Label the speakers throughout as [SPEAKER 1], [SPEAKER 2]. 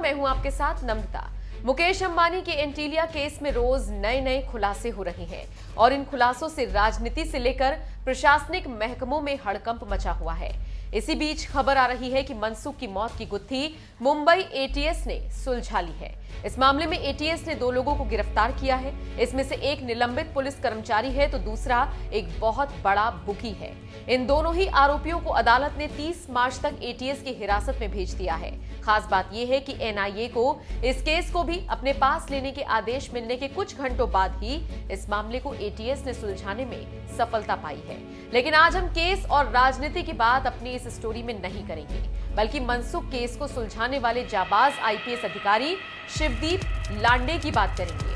[SPEAKER 1] मैं हूं आपके साथ नम्रता। मुकेश अंबानी के एंटीलिया केस में रोज नए नए खुलासे हो रहे हैं और इन खुलासों से राजनीति से लेकर प्रशासनिक महकमों में हड़कंप मचा हुआ है। इसी बीच खबर आ रही है कि मनसुख की मौत की गुत्थी मुंबई एटीएस ने सुलझा ली है। इस मामले में एटीएस ने 2 लोगों को गिरफ्तार किया है। इसमें से एक निलंबित पुलिस कर्मचारी है तो दूसरा एक बहुत बड़ा बुकी है। इन दोनों ही आरोपियों को अदालत ने 30 मार्च तक एटीएस की हिरासत में भेज दिया है। खास बात यह है कि एनआईए को इस केस को भी अपने पास लेने के आदेश मिलने के कुछ घंटों बाद ही इस मामले को एटीएस ने सुलझाने में सफलता पाई है। लेकिन आज हम केस और राजनीति की बात अपनी इस स्टोरी में नहीं करेंगे, बल्कि मनसुख केस को सुलझाने वाले जाबाज आईपीएस अधिकारी शिवदीप लांडे की बात करेंगे।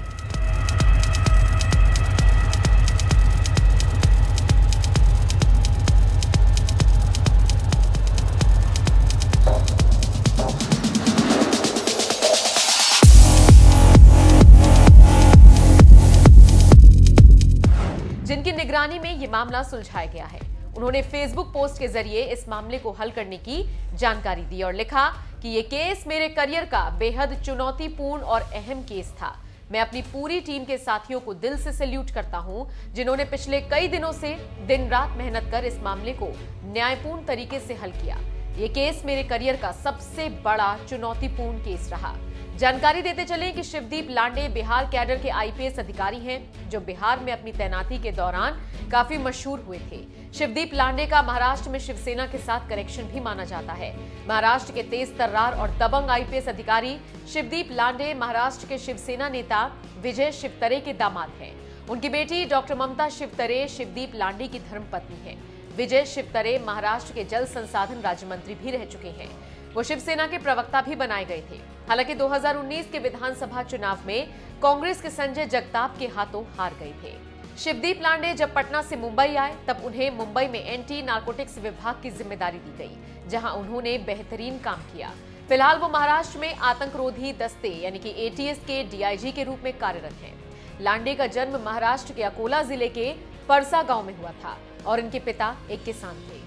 [SPEAKER 1] जिनकी निगरानी में ये मामला सुलझाया गया है, उन्होंने फेसबुक पोस्ट के जरिए इस मामले को हल करने की जानकारी दी और लिखा कि ये केस मेरे करियर का बेहद चुनौतीपूर्ण और अहम केस था। मैं अपनी पूरी टीम के साथियों को दिल से सैल्यूट करता हूं, जिन्होंने पिछले कई दिनों से दिन रात मेहनत कर इस मामले को न्यायपूर्ण तरीके से हल किया। ये केस मेरे करियर का सबसे बड़ा चुनौतीपूर्ण केस रहा। जानकारी देते चले कि शिवदीप लांडे बिहार कैडर के आईपीएस अधिकारी हैं, जो बिहार में अपनी तैनाती के दौरान काफी मशहूर हुए थे। शिवदीप लांडे का महाराष्ट्र में शिवसेना के साथ कनेक्शन भी माना जाता है। महाराष्ट्र के तेज तर्रार और दबंग आईपीएस अधिकारी शिवदीप लांडे महाराष्ट्र के शिवसेना नेता विजय शिवतरे के दामाद हैं। उनकी बेटी डॉक्टर ममता शिवतरे शिवदीप लांडे की धर्मपत्नी है। विजय शिवतरे महाराष्ट्र के जल संसाधन राज्य मंत्री भी रह चुके हैं। वो शिवसेना के प्रवक्ता भी बनाए गए थे। हालांकि 2019 के विधानसभा चुनाव में कांग्रेस के संजय जगताप के हाथों हार गए थे। शिवदीप लांडे जब पटना से मुंबई आए, तब उन्हें मुंबई में एंटी नारकोटिक्स विभाग की जिम्मेदारी दी गई, जहां उन्होंने बेहतरीन काम किया। फिलहाल वो महाराष्ट्र में आतंकरोधी दस्ते यानी कि एटीएस के डीआईजी के रूप में कार्यरत हैं। लांडे का जन्म महाराष्ट्र के अकोला जिले के परसा गांव में हुआ था और इनके पिता एक किसान थे।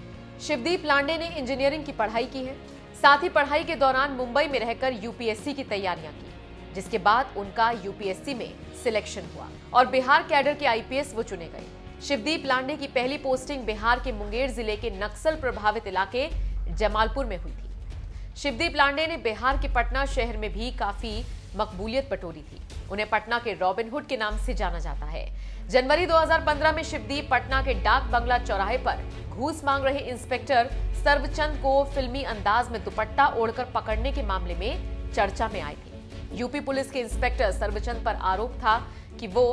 [SPEAKER 1] शिवदीप लांडे ने इंजीनियरिंग की पढ़ाई की है। साथ ही पढ़ाई के दौरान मुंबई में रहकर यूपीएससी की तैयारियां की, जिसके बाद उनका यूपीएससी में सिलेक्शन हुआ और बिहार कैडर के आईपीएस वो चुने गए। शिवदीप लांडे की पहली पोस्टिंग बिहार के मुंगेर जिले के नक्सल प्रभावित इलाके जमालपुर में हुई थी। शिवदीप लांडे ने बिहार के पटना शहर में भी काफी मकबूलियत बटोरी थी। उन्हें पटना के रॉबिन हुड के नाम से जाना जाता है। जनवरी 2015 में शिवदीप पटना के डाक बंगला चौराहे पर घूस मांग रहे इंस्पेक्टर सर्वचंद को फिल्मी अंदाज में दुपट्टा ओढ़कर पकड़ने के मामले में चर्चा में आए थे। यूपी पुलिस के इंस्पेक्टर सर्वचंद पर आरोप था कि वो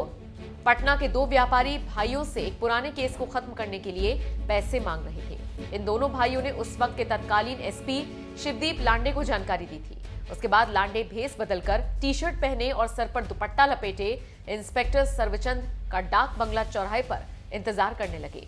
[SPEAKER 1] पटना के 2 व्यापारी भाइयों से एक पुराने केस को खत्म करने के लिए पैसे मांग रहे थे। इन दोनों भाइयों ने उस वक्त के तत्कालीन एसपी शिवदीप लांडे को जानकारी दी थी। उसके बाद लांडे भेस बदलकर टी-शर्ट पहने और सर पर दुपट्टा लपेटे इंस्पेक्टर सर्वचंद का डाक बंगला चौराहे पर इंतजार करने लगे।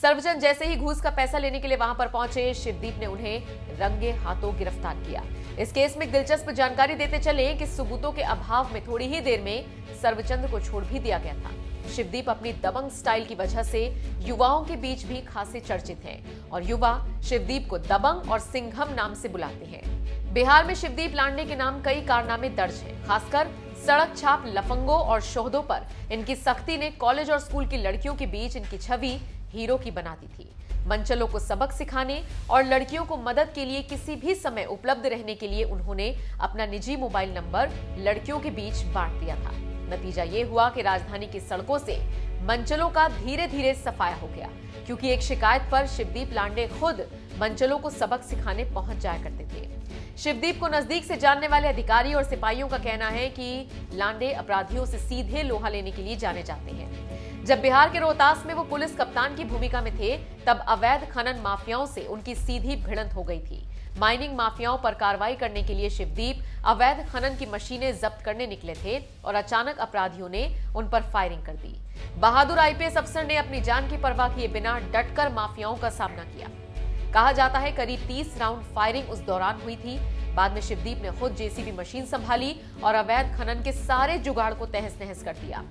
[SPEAKER 1] सर्वचंद जैसे ही घूस का पैसा लेने के लिए वहां पर पहुंचे, शिवदीप ने उन्हें रंगे हाथों गिरफ्तार किया। इस केस में दिलचस्प जानकारी देते चले कि सबूतों के अभाव में थोड़ी ही देर में सर्वचंद को छोड़ भी दिया गया था। शिवदीप अपनी दबंग स्टाइल की वजह से युवाओं के बीच भी खासे चर्चित हैं और युवा शिवदीप को दबंग और सिंघम नाम से बुलाते हैं। बिहार में शिवदीप लांडे के नाम कई कारनामे दर्ज हैं। खासकर सड़क छाप लफंगों और शोहदों पर इनकी सख्ती ने कॉलेज और स्कूल की लड़कियों के बीच इनकी छवि हीरो की बना दी थी। मंचलों को सबक सिखाने और लड़कियों को मदद के लिए किसी भी समय उपलब्ध रहने के लिए उन्होंने अपना निजी मोबाइल नंबर लड़कियों के बीच बांट दिया था। नतीजा ये हुआ कि राजधानी की सड़कों से मंचलों का धीरे धीरे सफाया हो गया, क्योंकि एक शिकायत पर शिवदीप लांडे खुद मंचलों को सबक सिखाने पहुंच जाया करते थे। शिवदीप को नजदीक से जानने वाले अधिकारी और सिपाहियों का कहना है कि लांडे अपराधियों से सीधे लोहा लेने के लिए जाने जाते हैं। जब बिहार के रोहतास में वो पुलिस कप्तान की भूमिका में थे, तब अवैध खनन माफियाओं से उनकी सीधी भिड़ंत हो गई थी। माइनिंग माफियाओं पर कार्रवाई करने के लिए शिवदीप अवैध खनन की मशीनें जब्त करने निकले थे और अचानक अपराधियों ने उन पर फायरिंग कर दी। बहादुर आईपीएस अफसर ने अपनी जान की परवाह किए बिना डटकर माफियाओं का सामना किया। कहा जाता है करीब 30 राउंड फायरिंग उस दौरान हुई थी। बाद में शिवदीप ने खुद जेसीबी मशीन संभाली और अवैध खनन के सारे जुगाड़ को तहस नहस कर दिया।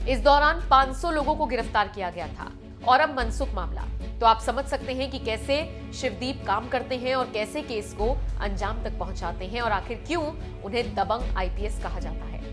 [SPEAKER 1] इस दौरान 500 लोगों को गिरफ्तार किया गया था और अब मनसुख मामला। तो आप समझ सकते हैं कि कैसे शिवदीप काम करते हैं और कैसे केस को अंजाम तक पहुंचाते हैं और आखिर क्यों उन्हें दबंग आईपीएस कहा जाता है।